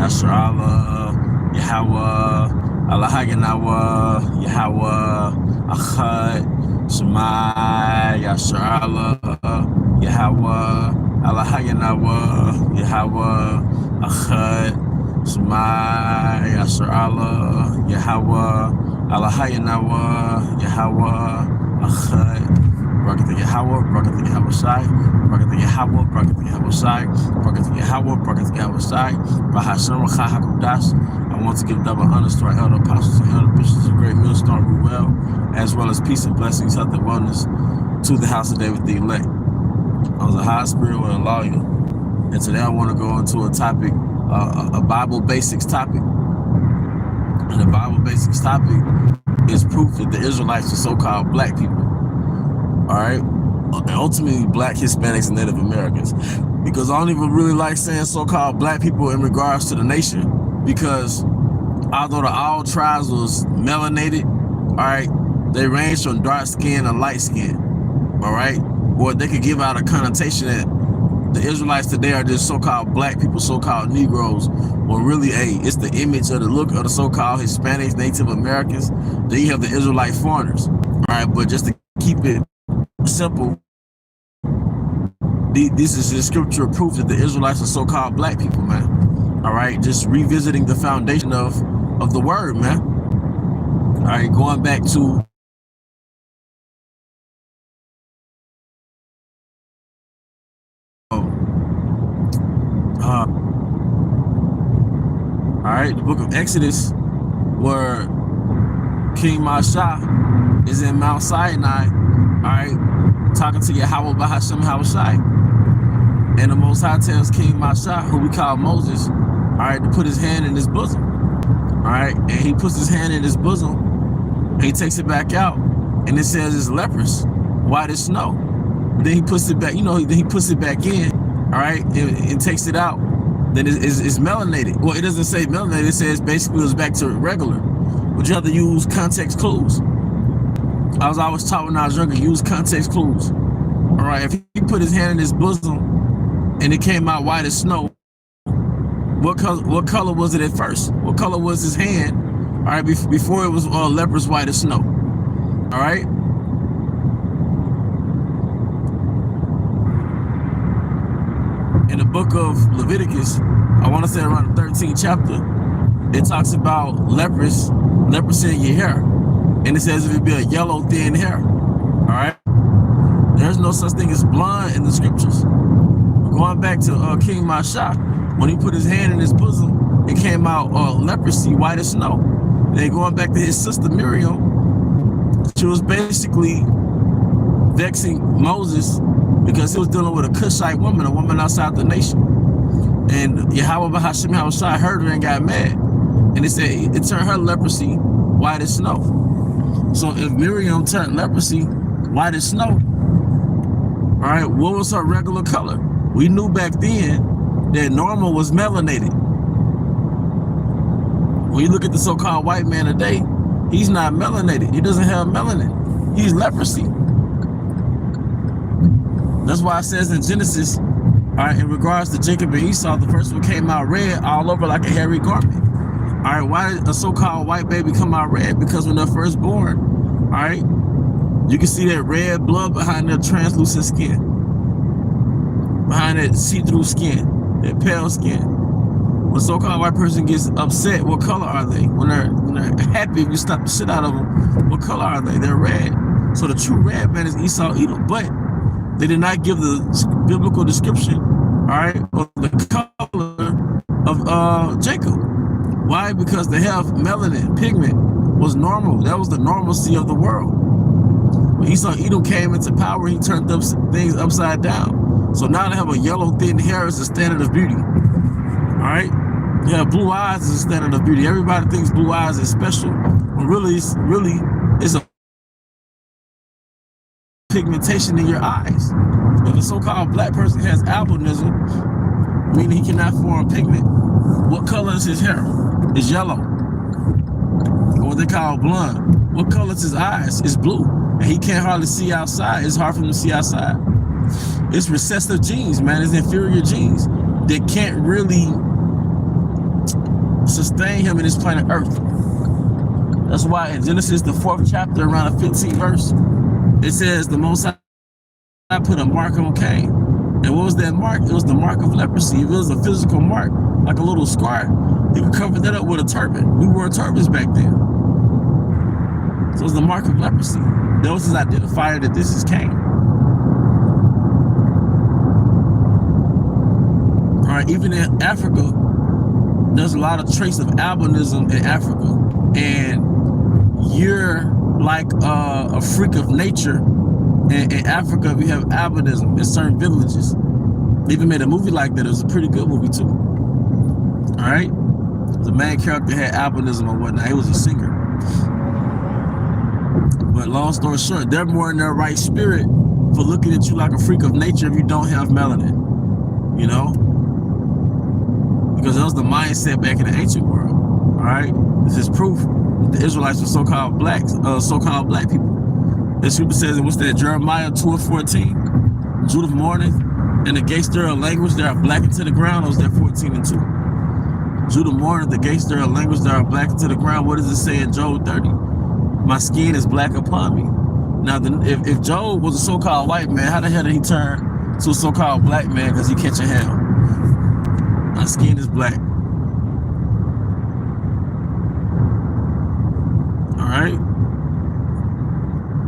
Yasser Allah, Yahweh, Allah Haganawa, Yahweh, Achad, Shema, Yasser Allah, Yahweh, Allah Haganawa, Yahweh, Achad, Shema, Yasser Allah, Yahweh, Allah Haganawa, Yahweh, Achad. Barakatha Yahweh, Barakatha Yahweh Shai, Barakatha Yahweh, Barakatha Yahweh Shai, Barakatha Yahweh, Barakatha Yahweh Shai, Bahashem Rachah HaKodash. I want to give double honors to our elder apostles and elder bishops of Great Millstone Ruel, as well as peace and blessings, health and wellness to the house of David the elect. I was a high spiritual lawyer, and today I want to go into a topic, a Bible basics topic. And the Bible basics topic is proof that the Israelites are so-called black people. All right, and ultimately black Hispanics and Native Americans, because I don't even really like saying so-called black people in regards to the nation, because although all tribes was melanated, all right, they range from dark skin to light skin, all right, or they could give out a connotation that the Israelites today are just so-called black people, so-called Negroes, when really, hey, it's the image of the look of the so-called Hispanics, Native Americans. Then you have the Israelite foreigners, all right, but just to keep it simple, this is the scriptural proof that the Israelites are so-called black people, man. All right, just revisiting the foundation of the word, man. All right, going back to all right, the book of Exodus, where King Masha is in Mount Sinai, all right, talking to Yahweh Bahashem Hawashai. And the Most High tells King Masha, who we call Moses, all right, to put his hand in his bosom. All right, and he puts his hand in his bosom, and he takes it back out, and it says it's leprous, white as snow. Then he puts it back, then he puts it back in, all right, and takes it out. Then it's melanated. Well, it doesn't say melanated, it says basically it's back to regular. But you have to use context clues. I was always taught when I was younger, use context clues. All right, if he put his hand in his bosom and it came out white as snow, what color was it at first? What color was his hand, all right, before it was leprous white as snow? All right? In the book of Leviticus, I want to say around the 13th chapter, it talks about leprosy in your hair. And it says if it be a yellow, thin hair. All right? There's no such thing as blonde in the scriptures. Going back to King Masha, when he put his hand in his bosom, it came out leprosy, white as snow. Then going back to his sister Miriam, she was basically vexing Moses because he was dealing with a Cushite woman, a woman outside the nation. And Yahweh Bahashem Hawashai heard her and got mad. And it said it turned her leprosy white as snow. So if Miriam turned leprosy white as snow, all right, what was her regular color? We knew back then that normal was melanated. When you look at the so-called white man today, he's not melanated. He doesn't have melanin. He's leprosy. That's why it says in Genesis, all right, in regards to Jacob and Esau, the first one came out red all over like a hairy garment. All right, why did a so-called white baby come out red? Because when they're first born, all right, you can see that red blood behind their translucent skin, behind that see-through skin, that pale skin. When a so-called white person gets upset, what color are they? When they're happy, if you slap the shit out of them, what color are they? They're red. So the true red man is Esau Edom, but they did not give the biblical description, all right, of the color of Jacob. Why? Because the health, melanin, pigment was normal. That was the normalcy of the world. When Esau Edom came into power, he turned things upside down. So now they have a yellow thin hair as a standard of beauty. All right? Yeah, blue eyes is a standard of beauty. Everybody thinks blue eyes is special, but really it's a pigmentation in your eyes. If a so-called black person has albinism, meaning he cannot form pigment, what color is his hair? It's yellow. Or what they call blonde. What color is his eyes? It's blue. And he can't hardly see outside. It's hard for him to see outside. It's recessive genes, man. It's inferior genes that can't really sustain him in this planet Earth. That's why in Genesis, the 4th chapter, around the 15th verse, it says the Most High put a mark on Cain. And what was that mark? It was the mark of leprosy. If it was a physical mark, like a little scar, you could cover that up with a turban. We wore turbans back then. So it was the mark of leprosy. That was his identifier that this is Cain. All right, even in Africa, there's a lot of trace of albinism in Africa. And you're like a freak of nature. In Africa, we have albinism in certain villages. They even made a movie like that. It was a pretty good movie too. All right, the main character had albinism or whatnot. He was a singer. But long story short, they're more in their right spirit for looking at you like a freak of nature if you don't have melanin. You know, because that was the mindset back in the ancient world. All right, this is proof that the Israelites were so-called blacks, so-called black people. The scripture says, what's that? Jeremiah 2:14. Judith mourneth, and the gates thereof language that are blackened to the ground. Or was that 14:2? Judah mourneth, the gates thereof language that are blackened to the ground. What does it say in Job 30? My skin is black upon me. Now, if Job was a so-called white man, how the hell did he turn to a so-called black man because he catching hell? My skin is black. All right.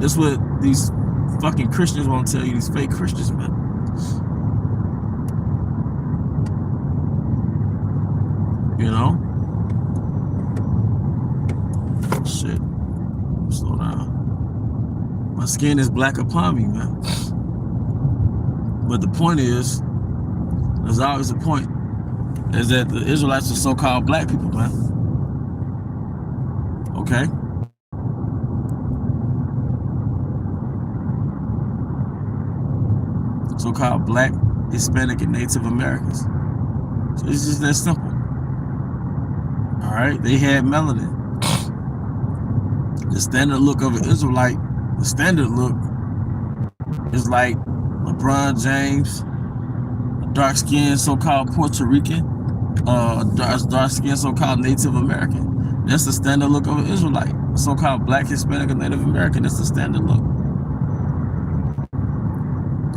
That's what these fucking Christians won't tell you, these fake Christians, man. You know? Shit. Slow down. My skin is black upon me, man. But the point is, there's always a point, is that the Israelites are so-called black people, man. Okay? So-called black, Hispanic, and Native Americans. So it's just that simple. All right, they had melanin. The standard look of an Israelite, the standard look is like LeBron James, a dark-skinned so-called Puerto Rican, dark-skinned so-called Native American. That's the standard look of an Israelite. So-called black, Hispanic, and Native American. That's the standard look.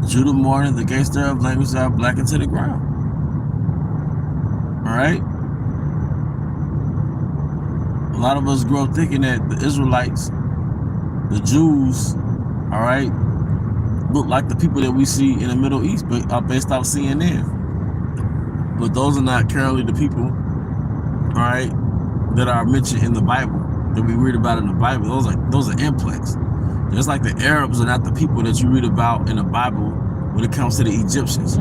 Judah mourning, the gates thereof language that are blackened to the ground. All right. A lot of us grow up thinking that the Israelites, the Jews, all right, look like the people that we see in the Middle East, but are based off CNN. But those are not currently the people, all right, that are mentioned in the Bible, that we read about in the Bible. Those are implants. Just like the Arabs are not the people that you read about in the Bible when it comes to the Egyptians.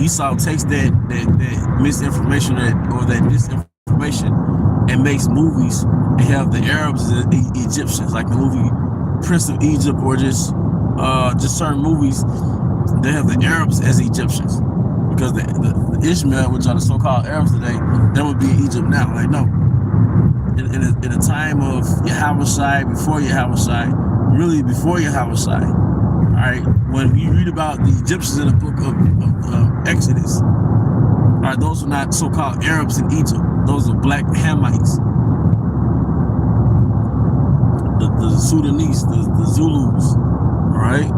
Esau takes that misinformation or that disinformation and makes movies and have the Arabs as the Egyptians, like the movie Prince of Egypt, or just certain movies they have the Arabs as Egyptians, because the Ishmael, which are the so-called Arabs today, that would be in Egypt now. Like, no, in a time of Yahushai, before Yahushai, really before Yahushai, all right, when you read about the Egyptians in the book of Exodus, all right, those are not so-called Arabs in Egypt. Those are black Hamites, the Sudanese, the Zulus, all right,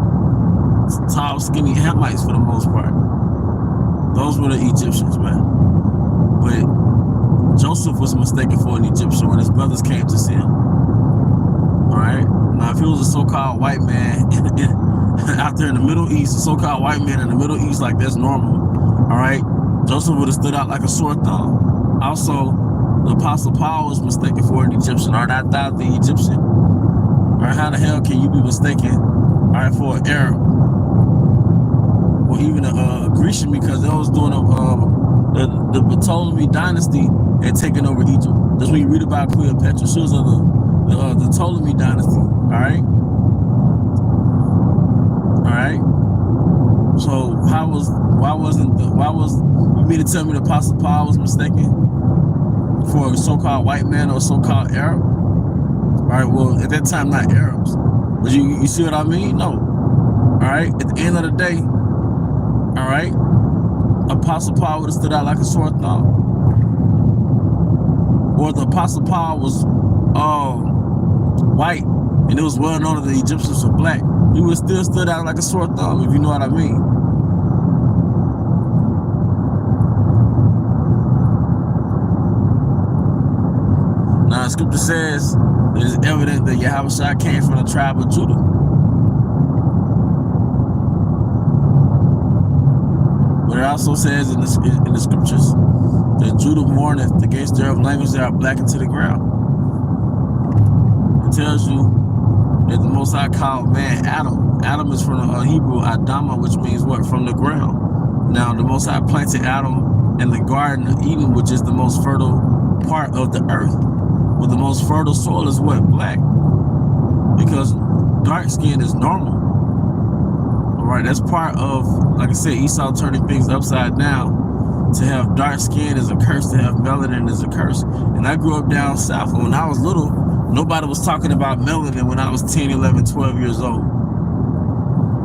tall, skinny Hamites for the most part. Those were the Egyptians, man. But Joseph was mistaken for an Egyptian when his brothers came to see him. All right. Now, if he was a so-called white man out there in the Middle East, a so-called white man in the Middle East, like that's normal. All right. Joseph would have stood out like a sore thumb. Also, the Apostle Paul was mistaken for an Egyptian. Art not thou the Egyptian? All right. How the hell can you be mistaken, all right, for an Arab? Or even a Grecian, because they was doing the Ptolemy dynasty had taken over Egypt. That's when you read about Cleopatra. She was of the Ptolemy dynasty. All right. All right. So why was you mean to tell me the Apostle Paul was mistaken for a so-called white man or a so-called Arab? All right. Well, at that time, not Arabs. But you see what I mean? No. All right. At the end of the day, all right, Apostle Paul would have stood out like a sore thumb. or the Apostle Paul was white, and it was well known that the Egyptians were black, he would still stood out like a sore thumb, if you know what I mean. Now, the scripture says it is evident that Yahushua came from the tribe of Judah. But it also says in the scriptures that Judah mourneth against their language that are blackened to the ground. It tells you that the Most High called man Adam. Adam is from the Hebrew Adama, which means what? From the ground. Now, the Most High planted Adam in the Garden of Eden, which is the most fertile part of the earth. But the most fertile soil is what? Black. Because dark skin is normal. All right, that's part of, like I said, Esau turning things upside down. To have dark skin is a curse. To have melanin is a curse. And I grew up down south. And when I was little, nobody was talking about melanin when I was 10, 11, 12 years old.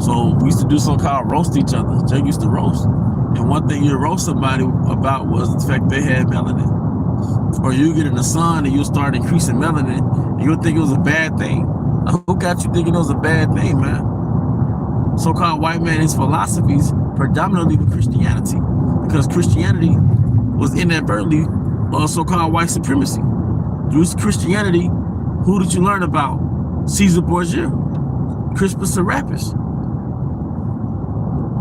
So we used to do so-called roast each other. Jake used to roast. And one thing you roast somebody about was the fact they had melanin. Or you get in the sun and you'll start increasing melanin and you'll think it was a bad thing. Who got you thinking it was a bad thing, man? So-called white man, his philosophies predominantly with Christianity. Because Christianity was inadvertently so-called white supremacy. Through Christianity, who did you learn about? Caesar Borgia, Crispus Serapis.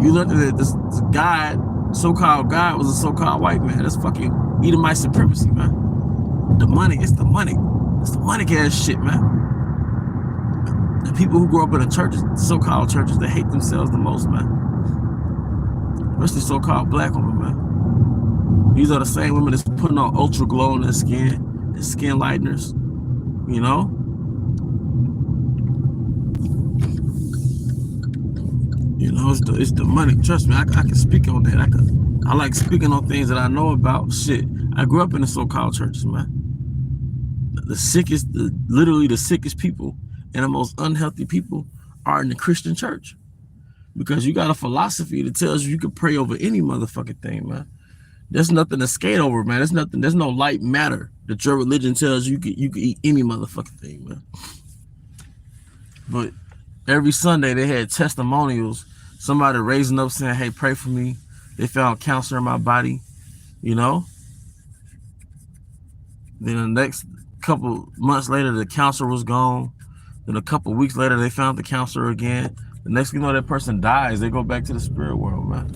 You learned that this God, so-called God, was a so-called white man. That's fucking Edomite supremacy, man. The money, it's the money. It's the money cash shit, man. The people who grow up in the churches, so-called churches, they hate themselves the most, man. Especially so-called black women, man. These are the same women that's putting on ultra glow on their skin, and skin lighteners, you know? You know, it's the money. Trust me, I can speak on that. I like speaking on things that I know about. Shit, I grew up in the so-called churches, man. The sickest, literally the sickest people and the most unhealthy people are in the Christian church. Because you got a philosophy that tells you can pray over any motherfucking thing, man. There's nothing to skate over, man. There's no light matter that your religion tells you can eat any motherfucking thing, man. But every Sunday they had testimonials, somebody raising up saying, hey, pray for me. They found cancer in my body, you know? Then the next couple months later, the cancer was gone. Then a couple weeks later, they found the cancer again. The next thing you know, that person dies. They go back to the spirit world, man.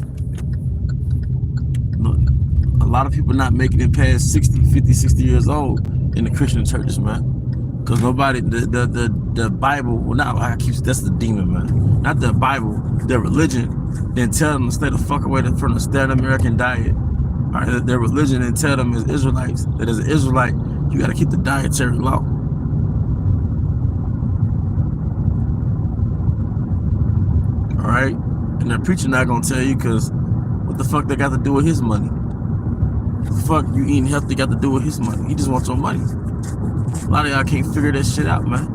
A lot of people not making it past 60, 50, 60 years old in the Christian churches, man. Because nobody, the Bible, well, that's the demon, man. Not the Bible, their religion, then tell them to stay the fuck away from the standard American diet. All right, their religion, and tell them as Israelites that as an Israelite, you got to keep the dietary law. All right, and the preacher not gonna tell you, because what the fuck they got to do with his money? What the fuck you eating healthy got to do with his money? He just wants your money. A lot of y'all can't figure that shit out, man.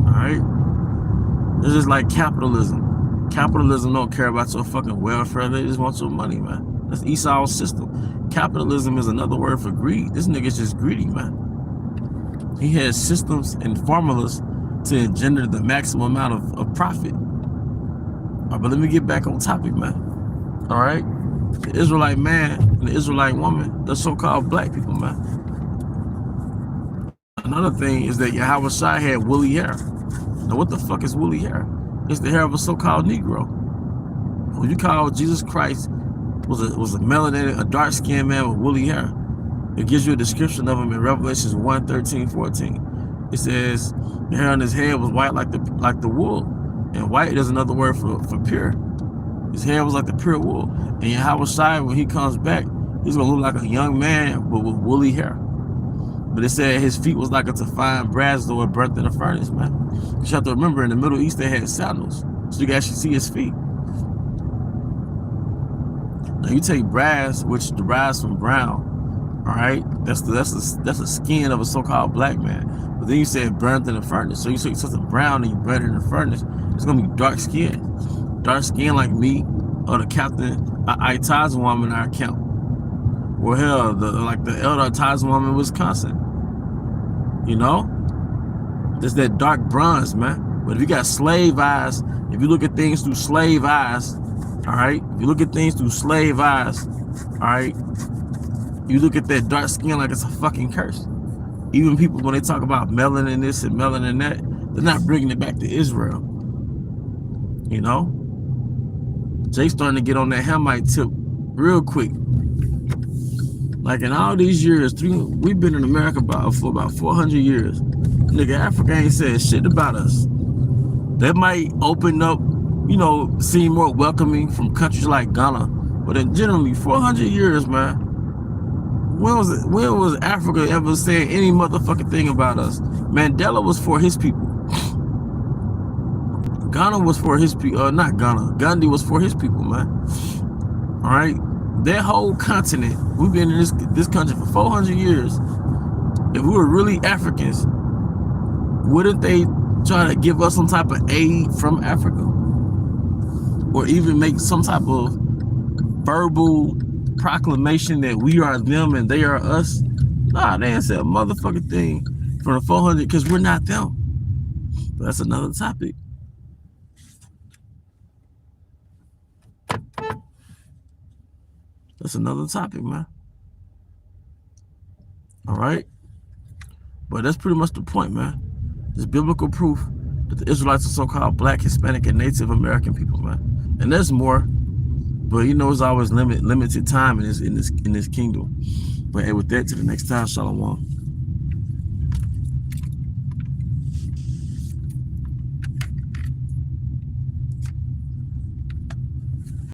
All right, it's just like capitalism. Capitalism don't care about your fucking welfare. They just want your money, man. That's Esau's system. Capitalism is another word for greed. This nigga's just greedy, man. He has systems and formulas to engender the maximum amount of profit. All right, but let me get back on topic, man. All right? The Israelite man and the Israelite woman, the so-called black people, man. Another thing is that Yahushua had woolly hair. Now, what the fuck is woolly hair? It's the hair of a so-called Negro. When you call Jesus Christ was a melanated, a dark-skinned man with woolly hair, it gives you a description of him in Revelations 1, 13, 14. It says the hair on his head was white like the wool. And white is another word for pure. His hair was like the pure wool. And Yahushua, when he comes back, he's gonna look like a young man but with woolly hair. But it said his feet was like a fine brass door burnt in a furnace, man. You have to remember, in the Middle East, they had sandals, so you can actually see his feet. Now you take brass, which derives from brown, all right? That's the skin of a so-called black man. But then you said burnt in a furnace. So you take something brown and you burn it in a furnace, it's gonna be dark skin. Dark skin like me or the captain, Aita's woman in our account. Or hell, like the elder ties woman in Wisconsin. You know? There's that dark bronze, man. But if you got slave eyes, if you look at things through slave eyes, all right? If you look at things through slave eyes, all right? You look at that dark skin like it's a fucking curse. Even people, when they talk about melanin this and melanin that, they're not bringing it back to Israel. You know? Jay's starting to get on that Hamite tip real quick. Like in all these years, we've been in America for about 400 years. Nigga, Africa ain't said shit about us. That might open up, you know, seem more welcoming from countries like Ghana. But in generally, 400 years, man, when was Africa ever saying any motherfucking thing about us? Mandela was for his people. Ghana was for his people, not Ghana. Gandhi was for his people, man. All right? That whole continent, we've been in this country for 400 years. If we were really Africans, wouldn't they try to give us some type of aid from Africa? Or even make some type of verbal proclamation that we are them and they are us? Nah, they ain't said a motherfucking thing from the 400 because we're not them. But that's another topic. That's another topic, man. All right? But that's pretty much the point, man. There's biblical proof that the Israelites are so-called Black, Hispanic, and Native American people, man. And there's more, but you know it's always limited time in this kingdom. But hey, with that, to the next time, Shalom.